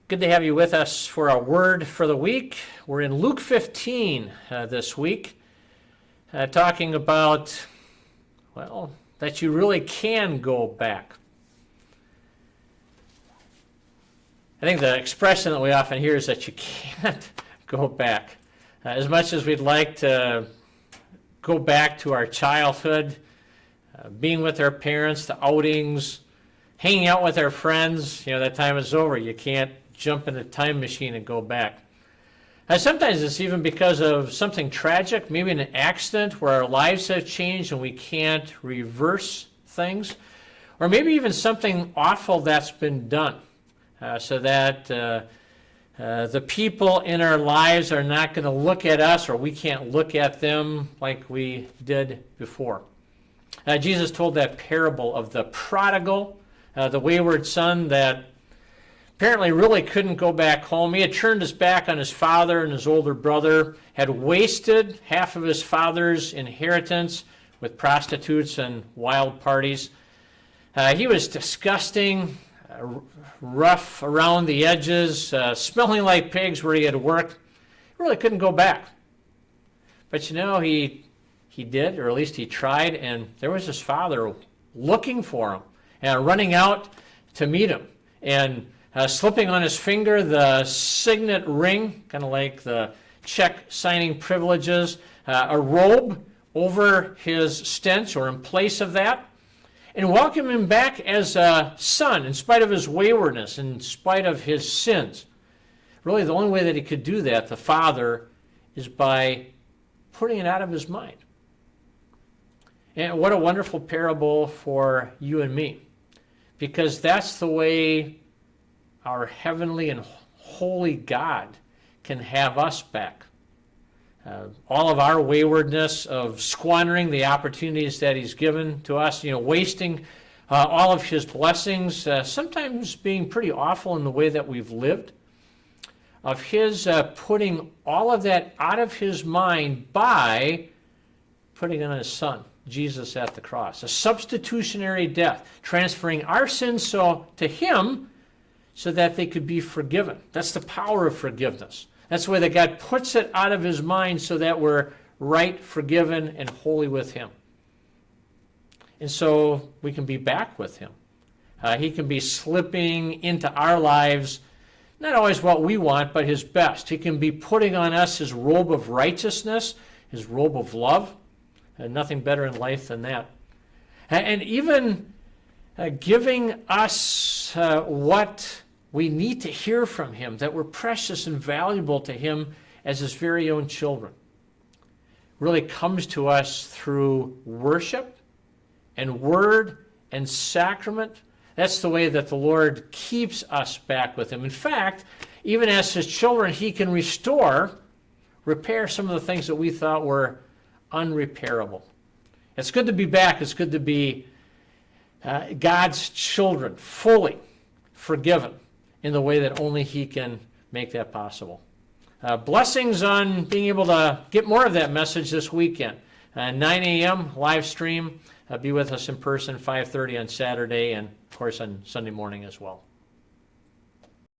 Good to have you with us for our word for the week. We're in Luke 15 this week, talking about, that you really can go back. I think the expression that we often hear is that you can't go back. As much as we'd like to go back to our childhood, being with our parents, the outings, hanging out with our friends, that time is over. You can't jump in a time machine and go back. Sometimes it's even because of something tragic, maybe an accident where our lives have changed and we can't reverse things, or maybe even something awful that's been done, so that the people in our lives are not going to look at us, or we can't look at them like we did before. Jesus told that parable of the prodigal, the wayward son that apparently really couldn't go back home. He had turned his back on his father and his older brother, had wasted half of his father's inheritance with prostitutes and wild parties. He was disgusting, rough around the edges, smelling like pigs where he had worked. He really couldn't go back. But he did, or at least he tried, and there was his father looking for him and running out to meet him, and slipping on his finger the signet ring, kind of like the check signing privileges, a robe over his stench or in place of that, and welcome him back as a son in spite of his waywardness, in spite of his sins. Really, the only way that he could do that, the father, is by putting it out of his mind. And what a wonderful parable for you and me, because that's the way our heavenly and holy God can have us back. All of our waywardness of squandering the opportunities that he's given to us, wasting all of his blessings, sometimes being pretty awful in the way that we've lived, of his putting all of that out of his mind by putting on his son, Jesus, at the cross. A substitutionary death, transferring our sins to him so that they could be forgiven. That's the power of forgiveness. That's the way that God puts it out of his mind so that we're right, forgiven, and holy with him. And so we can be back with him. He can be slipping into our lives, not always what we want, but his best. He can be putting on us his robe of righteousness, his robe of love, and nothing better in life than that. And even giving us what we need to hear from him, that we're precious and valuable to him as his very own children. Really comes to us through worship and word and sacrament. That's the way that the Lord keeps us back with him. In fact, even as his children, he can repair some of the things that we thought were unrepairable. It's good to be back. It's good to be God's children, fully forgiven in the way that only he can make that possible. Blessings on being able to get more of that message this weekend. 9 a.m. live stream. Be with us in person, 5:30 on Saturday, and of course on Sunday morning as well.